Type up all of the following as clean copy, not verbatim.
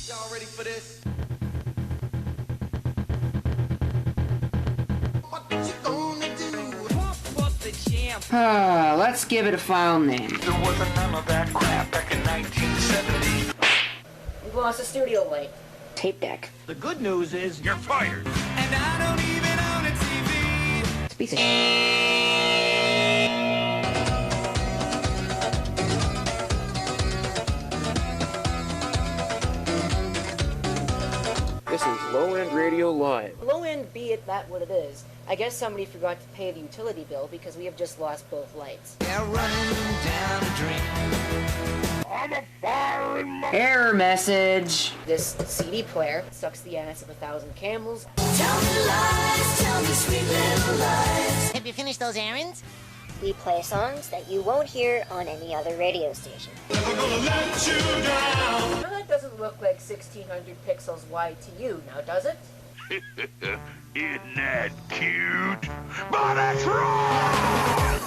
Y'all ready for this? What you gonna do? Pump up the jam. Let's give it a file name. There wasn't none of that crap back in 1970. We lost a studio light. Tape deck. The good news is You're fired. and I don't even own a TV. Species. This is Low End Radio Live. Low end, be it that what it is. I guess somebody forgot to pay the utility bill because we have just lost both lights. They're running down a drain. I'm a fire in my... Error message. This CD player sucks the ass of 1,000 camels. Tell me lies, tell me sweet little lies. Have you finished those errands? We play songs that you won't hear on any other radio station. Never gonna let you down. Now that doesn't look like 1,600 pixels wide to you, now does it? Isn't that cute? But that's wrong!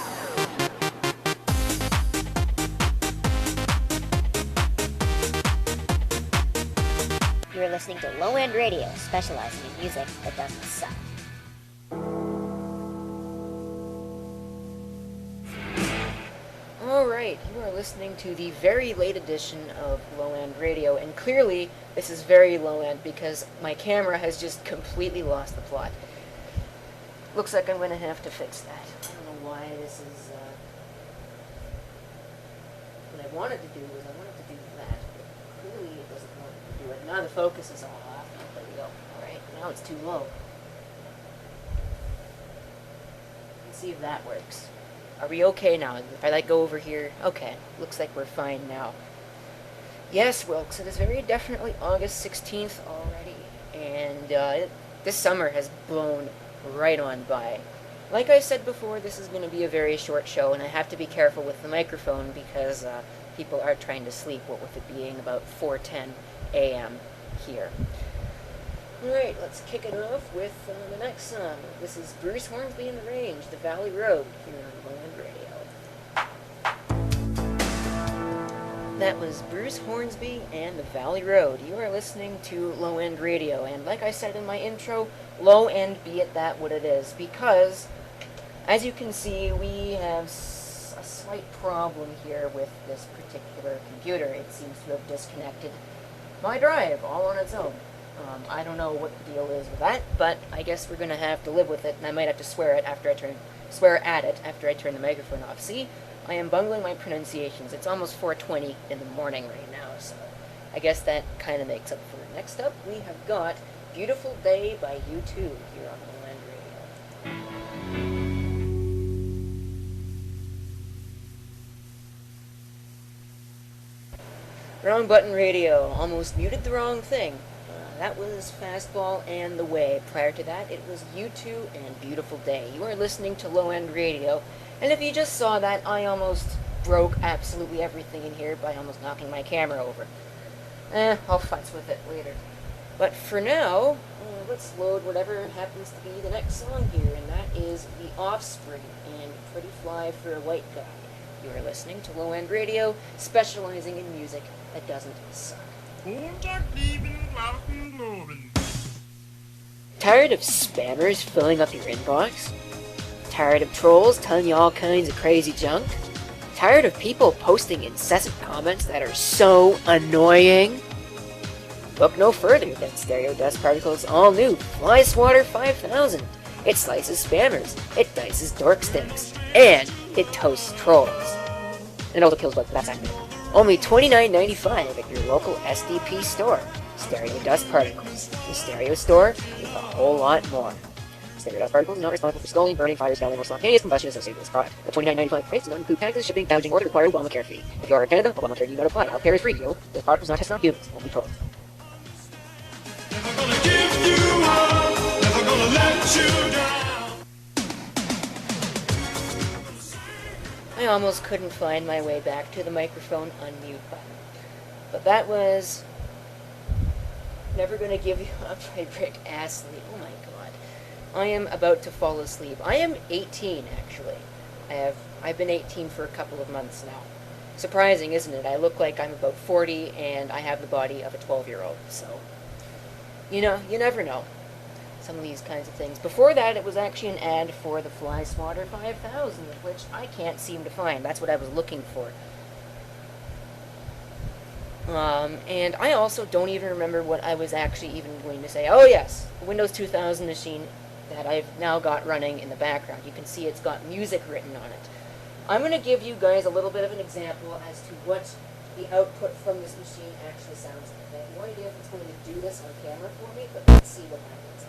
You're listening to Low End Radio, specializing in music that doesn't suck. Alright, you are listening to the very late edition of Low End Radio, and clearly this is very low end because my camera has just completely lost the plot. Looks like I'm going to have to fix that. I don't know why this is, what I wanted to do was I wanted to do that, but clearly it doesn't want to do it. Now the focus is all off. There we go. Alright, now it's too low. Let's see if that works. Are we okay now? If I like go over here, okay, looks like we're fine now. Yes, Wilkes, it is very definitely August 16th already, and this summer has blown right on by. Like I said before, this is going to be a very short show, and I have to be careful with the microphone because people are trying to sleep, what with it being about 4:10 a.m. here. Alright, let's kick it off with the next song. This is Bruce Hornsby and the Range, The Valley Road, here on Low End Radio. That was Bruce Hornsby and The Valley Road. You are listening to Low End Radio, and like I said in my intro, low end be it that what it is, because, as you can see, we have a slight problem here with this particular computer. It seems to have disconnected my drive all on its own. I don't know what the deal is with that, but I guess we're gonna have to live with it, and I might have to swear at it after I turn the microphone off. See, I am bungling my pronunciations. It's almost 4:20 in the morning right now, so I guess that kind of makes up for it. Next up, we have got "Beautiful Day" by U2 here on Low End Radio. Wrong button radio. Almost muted the wrong thing. That was Fastball and The Way. Prior to that, it was U2 and Beautiful Day. You are listening to Low End Radio, and if you just saw that, I almost broke absolutely everything in here by almost knocking my camera over. I'll futz with it later. But for now, let's load whatever happens to be the next song here, and that is The Offspring and Pretty Fly for a White Guy. You are listening to Low End Radio, specializing in music that doesn't suck. Tired of spammers filling up your inbox? Tired of trolls telling you all kinds of crazy junk? Tired of people posting incessant comments that are so annoying? Look no further than Stereo Dust Particles' all-new Fly Swatter 5000. It slices spammers, it dices dork sticks, and it toasts trolls. And it also kills bugs, but that's accurate. Only $29.95 at your local SDP store. Stereo Dust Particles. The stereo store with a whole lot more. Stereo Dust Particles is not responsible for scalding, burning, fire, smelling, or spontaneous combustion associated with this product. The $29.95 price does not include taxes, shipping, packaging, or the required Obamacare fee. If you are in Canada, Obamacare need not apply. Healthcare is free, yo. This product was not tested on humans, only trolls. Never gonna give you up, never gonna let you down. I almost couldn't find my way back to the microphone unmute button. But that was Never Gonna Give You Up by Rick Astley. Oh my god. I am about to fall asleep. I am 18 actually. I've been 18 for a couple of months now. Surprising, isn't it? I look like I'm about 40 and I have the body of a 12-year-old. So, you know, you never know some of these kinds of things. Before that, it was actually an ad for the Fly Swatter 5000, which I can't seem to find. That's what I was looking for. And I also don't even remember what I was actually even going to say. Oh yes, the Windows 2000 machine that I've now got running in the background. You can see it's got music written on it. I'm going to give you guys a little bit of an example as to what the output from this machine actually sounds like. I have no idea if it's going to do this on camera for me, but let's see what happens.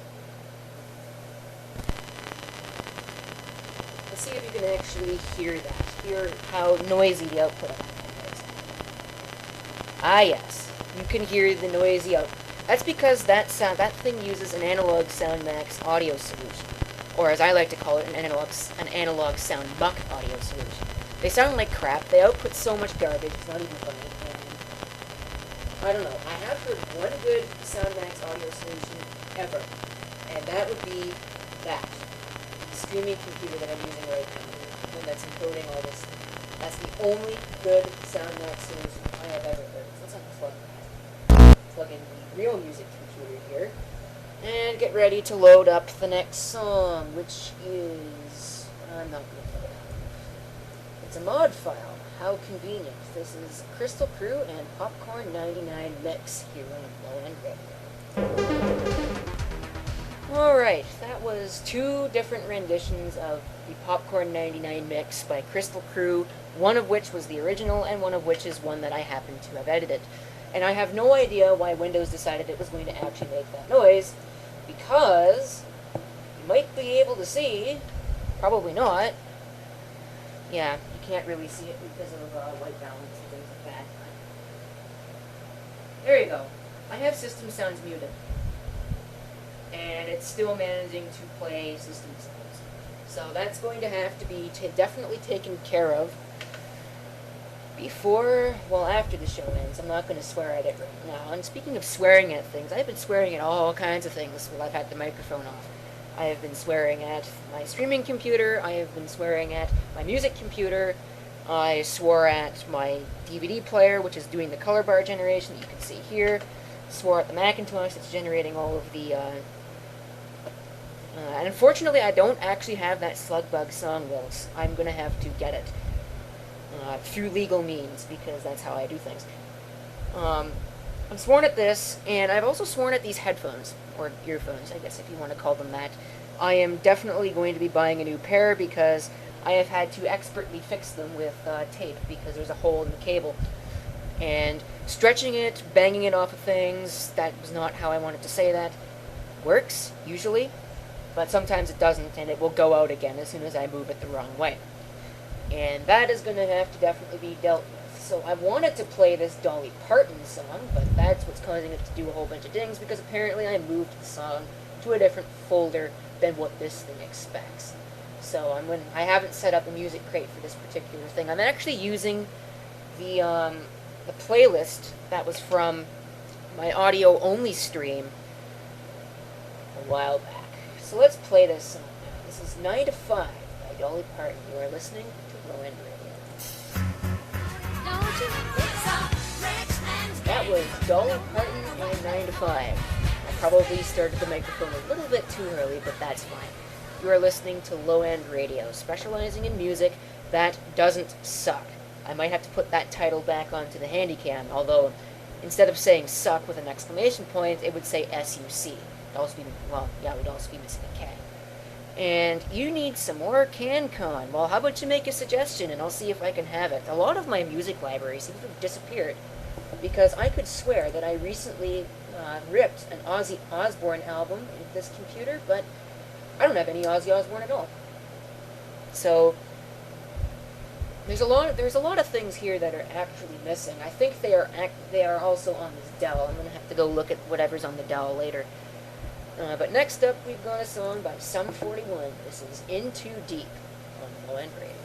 Let's see if you can actually hear that. Hear how noisy the output of it is. Ah yes, you can hear the noisy output. That's because that thing uses an analog SoundMax audio solution, or as I like to call it, an analog SoundBuck audio solution. They sound like crap. They output so much garbage. It's not even funny. And I don't know. I have heard one good SoundMax audio solution ever, and that would be that streaming computer that I'm using right now, the one that's encoding all this. That's the only good SoundMax solution I have ever heard. So let's unplug that. Plug in the real music computer here, and get ready to load up the next song, which is... I'm not going to play it. It's a mod file. How convenient. This is Crystal Crew and Popcorn 99 Mix here on Low End Radio. Alright, that was two different renditions of the Popcorn 99 Mix by Crystal Crew, one of which was the original and one of which is one that I happen to have edited. And I have no idea why Windows decided it was going to actually make that noise, because you might be able to see, probably not, yeah, you can't really see it because of white balance and things like that. There you go. I have System Sounds muted, and it's still managing to play System Sounds. So that's going to have to be definitely taken care of before, well, after the show ends. I'm not going to swear at it right now. And speaking of swearing at things, I've been swearing at all kinds of things while I've had the microphone off. I have been swearing at my streaming computer, I have been swearing at my music computer, I swore at my DVD player, which is doing the color bar generation that you can see here, swore at the Macintosh that's generating all of the, and unfortunately I don't actually have that Slugbug song, though. I'm going to have to get it. Through legal means, because that's how I do things. I'm sworn at this, and I've also sworn at these headphones, or earphones, I guess if you want to call them that. I am definitely going to be buying a new pair, because I have had to expertly fix them with tape, because there's a hole in the cable. And stretching it, banging it off of things, that was not how I wanted to say that. Works, usually, but sometimes it doesn't, and it will go out again as soon as I move it the wrong way. And that is going to have to definitely be dealt with. So I wanted to play this Dolly Parton song, but that's what's causing it to do a whole bunch of dings, because apparently I moved the song to a different folder than what this thing expects. So I haven't set up a music crate for this particular thing. I'm actually using the playlist that was from my audio-only stream a while back. So let's play this song now. This is 9 to 5 by Dolly Parton. You are listening to Low End Radio. That was Dolly Parton and 9 to 5. I probably started the microphone a little bit too early, but that's fine. You are listening to Low End Radio, specializing in music that doesn't suck. I might have to put that title back onto the Handycam, although instead of saying suck with an exclamation point, it would say SUC. It'd also be, well, yeah, it would also be missing a K. And you need some more CanCon. Well, how about you make a suggestion and I'll see if I can have it. A lot of my music libraries seem to have disappeared, because I could swear that I recently ripped an Ozzy Osbourne album into this computer, but I don't have any Ozzy Osbourne at all. So there's a lot of things here that are actually missing. I think they are also on this Dell. I'm gonna have to go look at whatever's on the Dell later. But next up, we've got a song by Sum 41. This is In Too Deep on Low End Radio.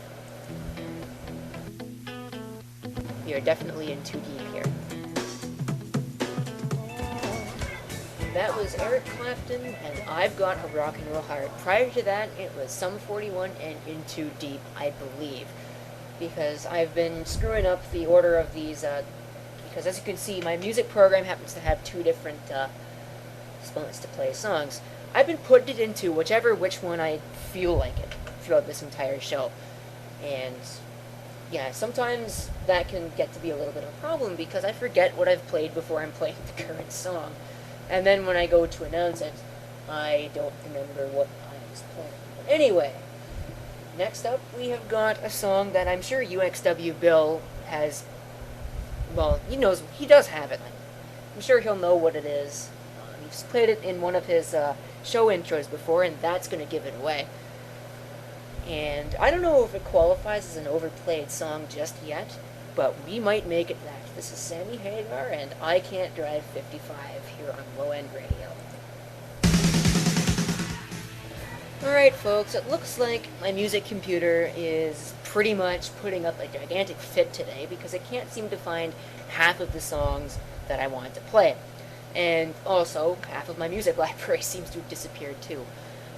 We are definitely in too deep here. That was Eric Clapton and I've Got a Rock and Roll Heart. Prior to that, it was Sum 41 and In Too Deep, I believe. because I've been screwing up the order of these, because as you can see, my music program happens to have two different spots to play songs. I've been putting it into which one I feel like it throughout this entire show. And yeah, sometimes that can get to be a little bit of a problem because I forget what I've played before I'm playing the current song. And then when I go to announce it, I don't remember what I was playing. But anyway, next up we have got a song that I'm sure UXW Bill has, well, he does have it. I'm sure he'll know what it is. He's played it in one of his show intros before, and that's going to give it away. And I don't know if it qualifies as an overplayed song just yet, but we might make it that. This is Sammy Hagar and I Can't Drive 55 here on Low End Radio. Alright folks, it looks like my music computer is pretty much putting up a gigantic fit today because it can't seem to find half of the songs that I want to play. And also, half of my music library seems to have disappeared too.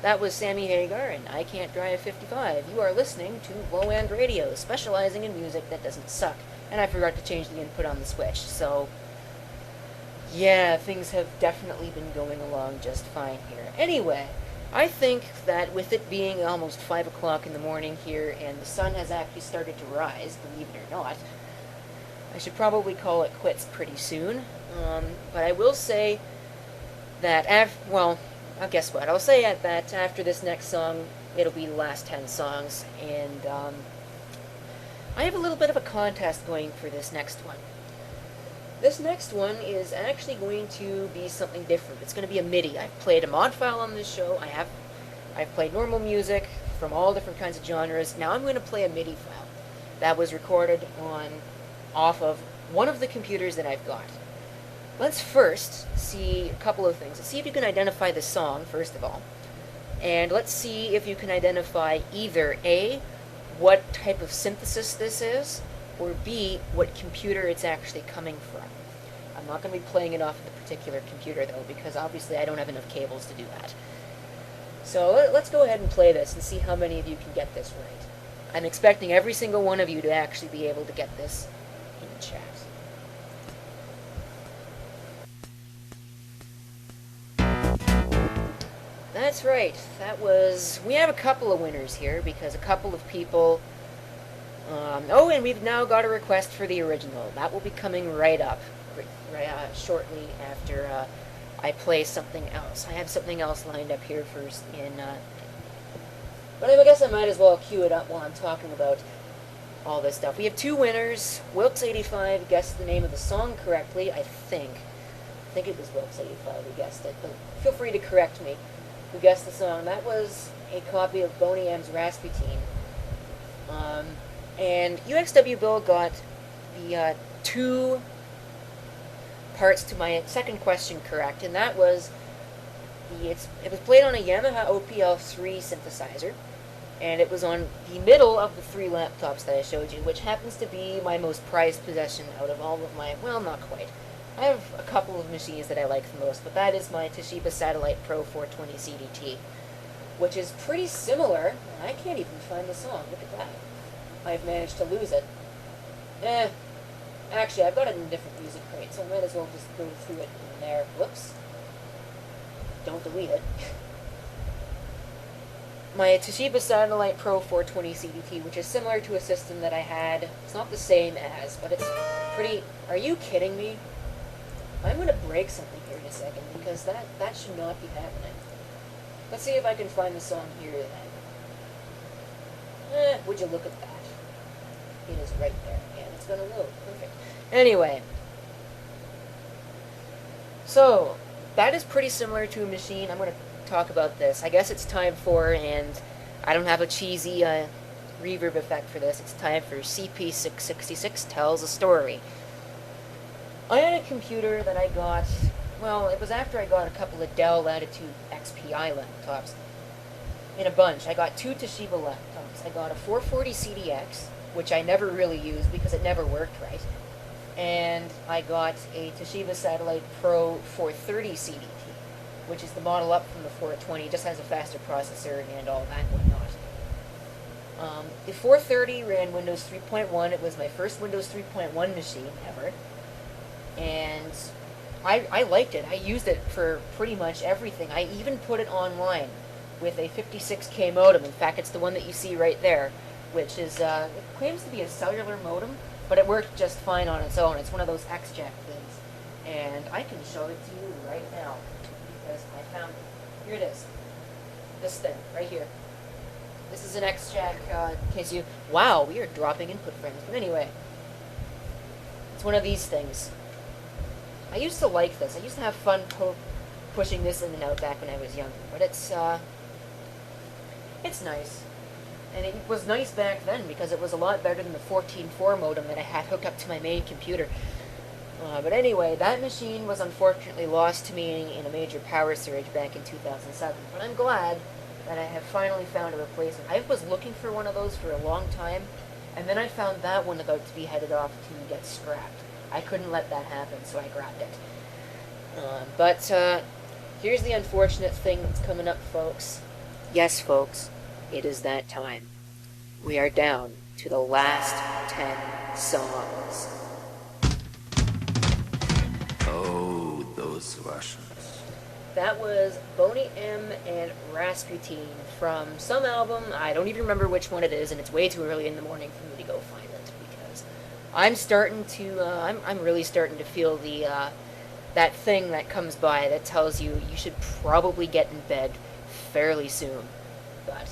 That was Sammy Hagar and I Can't Drive 55. You are listening to Low End Radio, specializing in music that doesn't suck. And I forgot to change the input on the Switch, so yeah, things have definitely been going along just fine here. Anyway, I think that with it being almost 5 o'clock in the morning here and the sun has actually started to rise, believe it or not, I should probably call it quits pretty soon. But I will say that guess what? I'll say that after this next song, it'll be the last 10 songs, and I have a little bit of a contest going for this next one. This next one is actually going to be something different. It's going to be a MIDI. I've played a mod file on this show. I've played normal music from all different kinds of genres. Now I'm going to play a MIDI file that was recorded off of one of the computers that I've got. Let's first see a couple of things. Let's see if you can identify the song, first of all. And let's see if you can identify either A, what type of synthesis this is, or B, what computer it's actually coming from. I'm not going to be playing it off of the particular computer, though, because obviously I don't have enough cables to do that. So let's go ahead and play this and see how many of you can get this right. I'm expecting every single one of you to actually be able to get this in the chat. That's right. We have a couple of winners here because a couple of people. And we've now got a request for the original. That will be coming right up, shortly after I play something else. I have something else lined up here first but I guess I might as well cue it up while I'm talking about all this stuff. We have two winners. Wilkes85 guessed the name of the song correctly, I think. I think it was Wilkes85 who guessed it, but feel free to correct me. Who guessed the song? That was a copy of Boney M's Rasputin. And UXW Bill got the two parts to my second question correct, and that was it was played on a Yamaha OPL3 synthesizer, and it was on the middle of the three laptops that I showed you, which happens to be my most prized possession out of all of my, well, not quite. I have a couple of machines that I like the most, but that is my Toshiba Satellite Pro 420 CDT, which is pretty similar. I can't even find the song. Look at that. I've managed to lose it. Actually, I've got it in a different music crate, so I might as well just go through it in there. Whoops. Don't delete it. My Toshiba Satellite Pro 420 CDT, which is similar to a system that I had. It's not the same as, but it's pretty... Are you kidding me? I'm going to break something here in a second, because that should not be happening. Let's see if I can find the song here then. Would you look at that? It is right there, and it's going to load. Perfect. Anyway. So, that is pretty similar to a machine. I'm going to talk about this. I guess it's time for, and I don't have a cheesy reverb effect for this, it's time for CP666 Tells a Story. I had a computer that I got, well, it was after I got a couple of Dell Latitude XPI laptops. In a bunch. I got two Toshiba laptops. I got a 440 CDX, which I never really used because it never worked right. And I got a Toshiba Satellite Pro 430 CDT, which is the model up from the 420, just has a faster processor and all that and whatnot. The 430 ran Windows 3.1. It was my first Windows 3.1 machine ever. And I liked it. I used it for pretty much everything. I even put it online with a 56K modem. In fact, it's the one that you see right there, which is, it claims to be a cellular modem, but it worked just fine on its own. It's one of those X-Jack things. And I can show it to you right now, because I found it. Here it is. This thing, right here. This is an X-Jack, in case you... Wow, we are dropping input frames. But anyway, it's one of these things. I used to like this. I used to have fun pushing this in and out back when I was younger. But it's nice. And it was nice back then because it was a lot better than the 14.4 modem that I had hooked up to my main computer. But anyway, that machine was unfortunately lost to me in a major power surge back in 2007. But I'm glad that I have finally found a replacement. I was looking for one of those for a long time, and then I found that one about to be headed off to get scrapped. I couldn't let that happen, so I grabbed it. But here's the unfortunate thing that's coming up, folks. Yes, folks, it is that time. We are down to the last 10 songs. Oh, those Russians. That was Boney M and Rasputin from some album. I don't even remember which one it is, and it's way too early in the morning for me to go find it because I'm starting to. I'm really starting to feel the that thing that comes by that tells you should probably get in bed fairly soon. But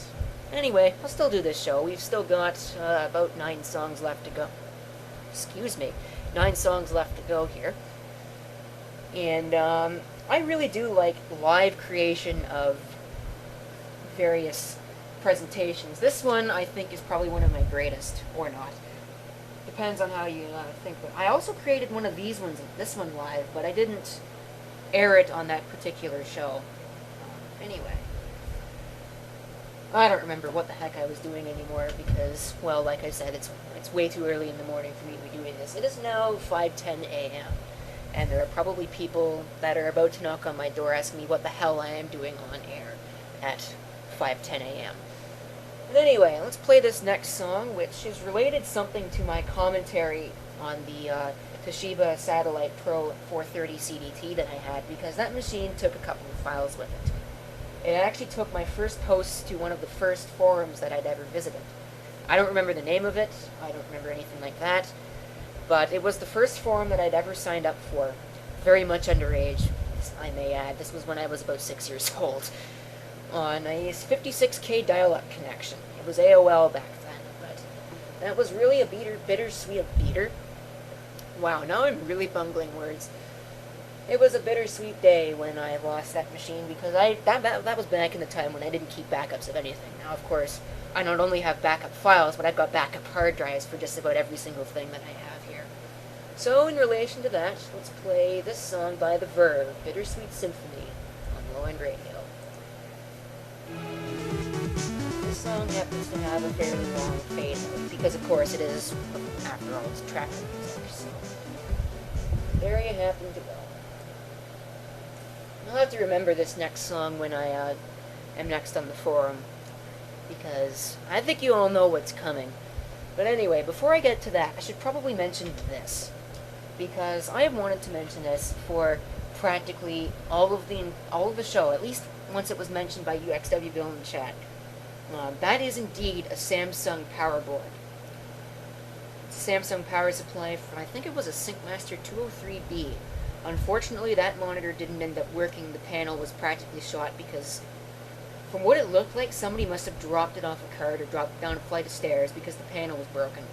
anyway, I'll still do this show. We've still got about 9 songs left to go. Excuse me, 9 songs left to go here, and I really do like live creation of various presentations. This one, I think, is probably one of my greatest, or not. Depends on how you think. But I also created one of these ones, this one live, but I didn't air it on that particular show. Anyway. I don't remember what the heck I was doing anymore because, well, like I said, it's way too early in the morning for me to be doing this. It is now 5:10 a.m. And there are probably people that are about to knock on my door asking me what the hell I am doing on air at 5:10 a.m. But anyway, let's play this next song, which is related something to my commentary on the Toshiba Satellite Pro 430 CDT that I had, because that machine took a couple of files with it. It actually took my first posts to one of the first forums that I'd ever visited. I don't remember the name of it, I don't remember anything like that, but it was the first forum that I'd ever signed up for. Very much underage, I may add. This was when I was about 6 years old. On a 56K dial-up connection. It was AOL back then, but that was really a bittersweet beater. Wow, now I'm really bungling words. It was a bittersweet day when I lost that machine because that was back in the time when I didn't keep backups of anything. Now, of course, I not only have backup files, but I've got backup hard drives for just about every single thing that I have here. So, in relation to that, let's play this song by The Verve, Bittersweet Symphony, on Low End Radio. This song happens to have a fairly long fade because, of course, it is, after all, it's track music, so there you happen to go. I'll have to remember this next song when I am next on the forum, because I think you all know what's coming. But anyway, before I get to that, I should probably mention this, because I have wanted to mention this for practically all of the show, at least once it was mentioned by UXWville in the chat. That is indeed a Samsung power board. It's a Samsung power supply from, I think it was a SyncMaster 203B. Unfortunately, that monitor didn't end up working. The panel was practically shot because, from what it looked like, somebody must have dropped it off a cart or dropped it down a flight of stairs because the panel was broken.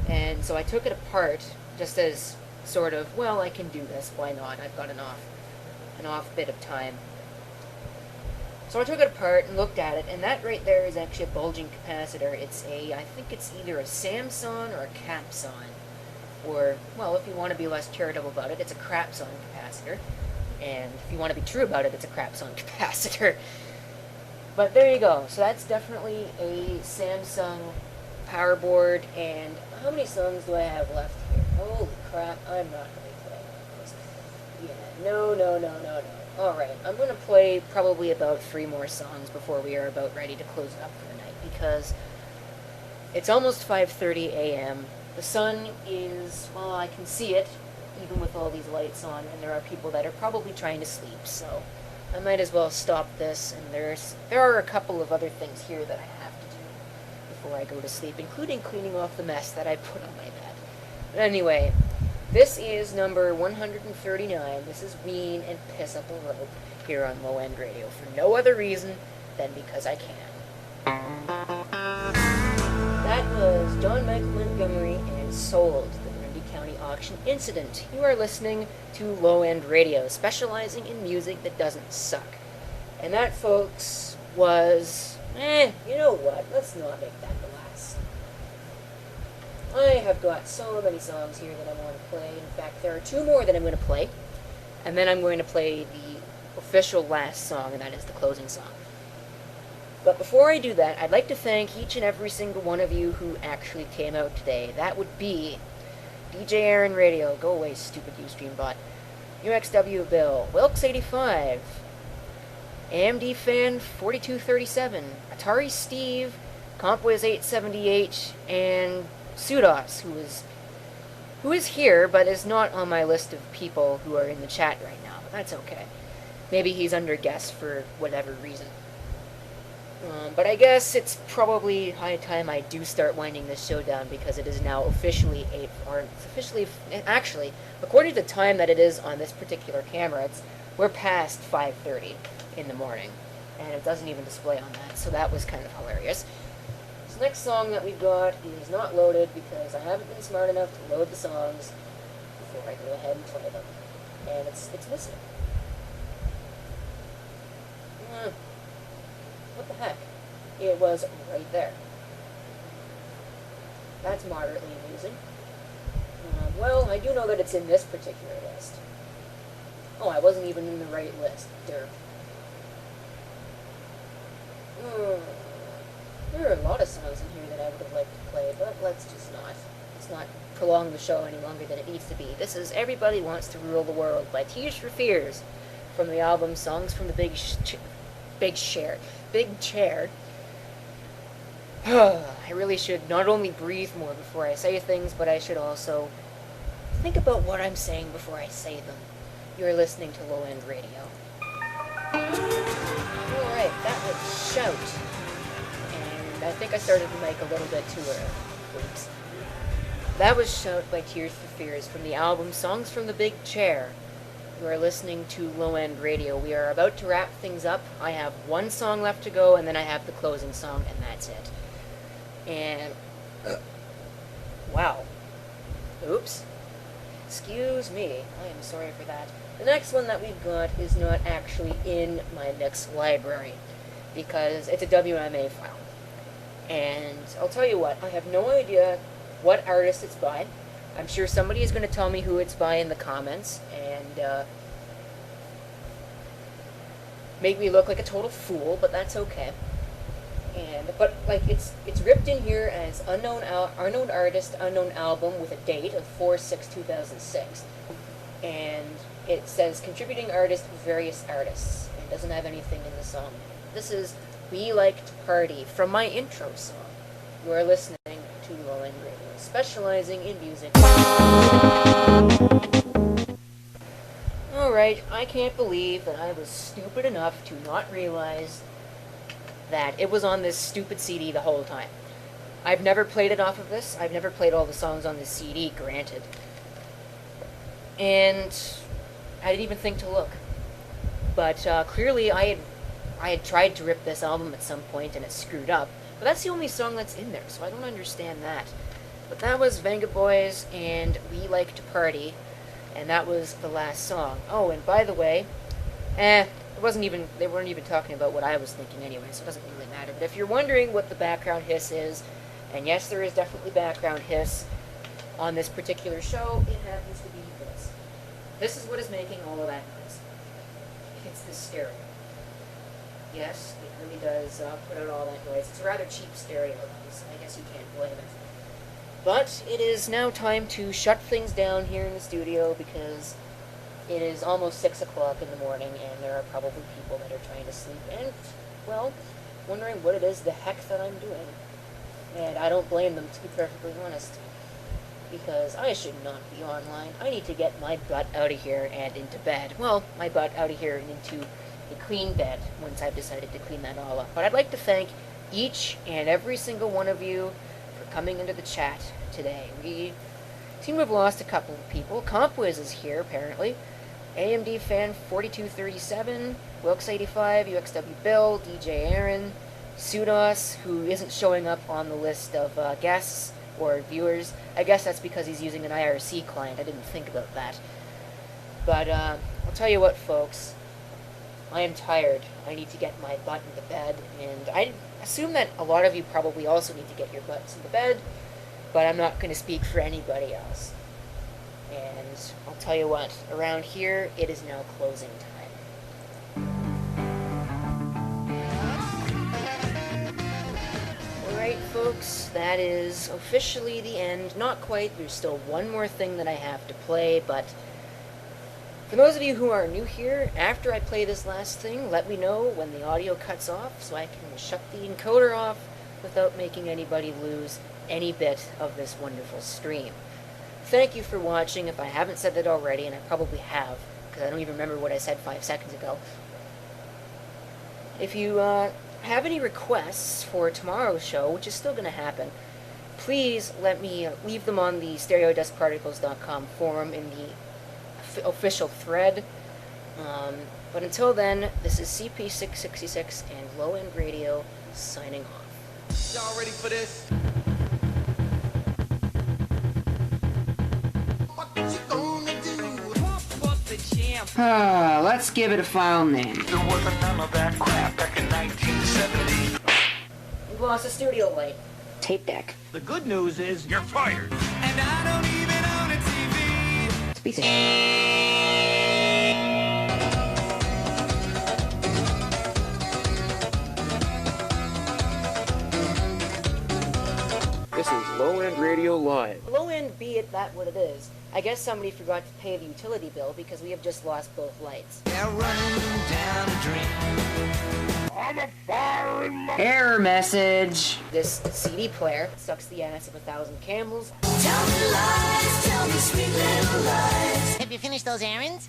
And so I took it apart just as sort of, well, I can do this, why not? I've got an off bit of time. So I took it apart and looked at it, and that right there is actually a bulging capacitor. It's I think it's either a Samsung or a Capson. Or, well, if you want to be less charitable about it, it's a Crapson capacitor. And if you want to be true about it, it's a Crapson capacitor. But there you go. So that's definitely a Samsung power board. And how many songs do I have left here? Holy crap, I'm not going to play those. Yeah, no. Alright, I'm going to play probably about 3 more songs before we are about ready to close it up for the night. Because It's almost 5:30 a.m. The sun is, well, I can see it, even with all these lights on, and there are people that are probably trying to sleep, so I might as well stop this, and there are a couple of other things here that I have to do before I go to sleep, including cleaning off the mess that I put on my bed. But anyway, this is number 139. This is Ween and Piss Up a Rope here on Low End Radio for no other reason than because I can. That was John Michael Montgomery and Sold, the Grundy County auction incident. You are listening to Low End Radio, specializing in music that doesn't suck. And that, folks, was, you know what? Let's not make that the last. I have got so many songs here that I want to play. In fact, there are two more that I'm going to play. And then I'm going to play the official last song, and that is the closing song. But before I do that, I'd like to thank each and every single one of you who actually came out today. That would be DJ Aaron Radio, go away, stupid Ustream bot. UXW Bill, Wilkes85, AMD Fan 4237, Atari Steve, Compwiz878, and Sudos, who is here but is not on my list of people who are in the chat right now. But that's okay. Maybe he's under guest for whatever reason. But I guess it's probably high time I do start winding this show down because it is now officially actually, according to the time that it is on this particular camera, we're past 5:30 in the morning, and it doesn't even display on that, so that was kind of hilarious. This next song that we've got is not loaded because I haven't been smart enough to load the songs before I go ahead and play them, and it's missing. What the heck? It was right there. That's moderately amusing. Well, I do know that it's in this particular list. Oh, I wasn't even in the right list. Derp. There are a lot of songs in here that I would have liked to play, but let's not prolong the show any longer than it needs to be. This is Everybody Wants to Rule the World by Tears for Fears from the album Songs from the Big Chair. I really should not only breathe more before I say things, but I should also think about what I'm saying before I say them. You're listening to Low End Radio. Alright, that was Shout. And I think I started the mic a little bit too early. Oops. That was Shout by Tears for Fears from the album Songs from the Big Chair. You are listening to Low End Radio. We are about to wrap things up. I have one song left to go, and then I have the closing song, and that's it. And wow. Oops. Excuse me. I am sorry for that. The next one that we've got is not actually in my mix library because it's a WMA file. And I'll tell you what, I have no idea what artist it's by. I'm sure somebody is going to tell me who it's by in the comments and make me look like a total fool, but that's okay. But like it's ripped in here as unknown artist, unknown album with a date of 4/6/2006, and it says contributing artist, various artists. It doesn't have anything in the song. This is We Like to Party from my intro song. You are listening to Low End Radio, specializing in music. Alright, I can't believe that I was stupid enough to not realize that it was on this stupid CD the whole time. I've never played it off of this. I've never played all the songs on this CD, granted. And I didn't even think to look. But clearly I had tried to rip this album at some point and it screwed up. But that's the only song that's in there, so I don't understand that. But that was Venga Boys and We Like to Party, and that was the last song. Oh, and by the way, they weren't even talking about what I was thinking anyway, so it doesn't really matter. But if you're wondering what the background hiss is, and yes, there is definitely background hiss on this particular show, it happens to be this. This is what is making all of that noise. It's this stereo. Yes, it really does put out all that noise. It's a rather cheap stereo, so I guess you can't blame it. But it is now time to shut things down here in the studio because it is almost 6 o'clock in the morning and there are probably people that are trying to sleep and, well, wondering what it is the heck that I'm doing. And I don't blame them, to be perfectly honest. Because I should not be online. I need to get my butt out of here and into bed. Well, my butt out of here and into a clean bed once I've decided to clean that all up. But I'd like to thank each and every single one of you for coming into the chat today. We seem to have lost a couple of people. Compwiz is here, apparently. AMD Fan 4237, Wilkes85, UXW Bill, DJ Aaron, Sudos, who isn't showing up on the list of guests or viewers. I guess that's because he's using an IRC client. I didn't think about that. But I'll tell you what, folks. I am tired. I need to get my butt into bed, and I assume that a lot of you probably also need to get your butts into bed, but I'm not going to speak for anybody else. And I'll tell you what, around here, it is now closing time. Alright, folks, that is officially the end. Not quite, there's still one more thing that I have to play, but for those of you who are new here, after I play this last thing, let me know when the audio cuts off so I can shut the encoder off without making anybody lose any bit of this wonderful stream. Thank you for watching. If I haven't said that already, and I probably have, because I don't even remember what I said 5 seconds ago. If you have any requests for tomorrow's show, which is still going to happen, please let me leave them on the stereodustparticles.com forum in the official thread. But until then, this is CP666 and Low End Radio signing off. Y'all ready for this? Let's give it a file name. There wasn't none of that crap back in 1970. We lost a studio light. Tape deck. The good news is You're fired. and I don't even own a TV. Speak This is Low End Radio Live. Low end, be it that what it is. I guess somebody forgot to pay the utility bill because we have just lost both lights. They're running down a drain. Error message. This CD player sucks the ass of 1,000 camels. Tell me lies, tell me sweet little lies. Have you finished those errands?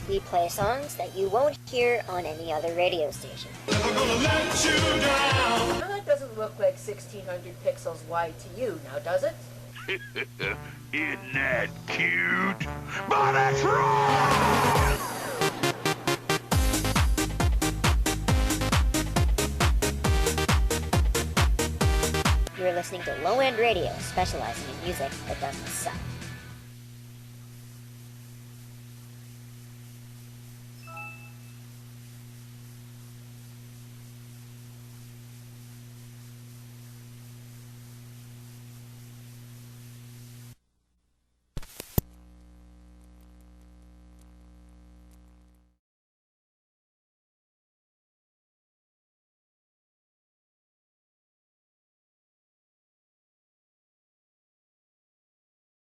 We play songs that you won't hear on any other radio station. Never gonna let you down. Now that doesn't look like 1,600 pixels wide to you, now does it? Isn't that cute? But it's wrong! You're listening to Low End Radio, specializing in music that doesn't suck.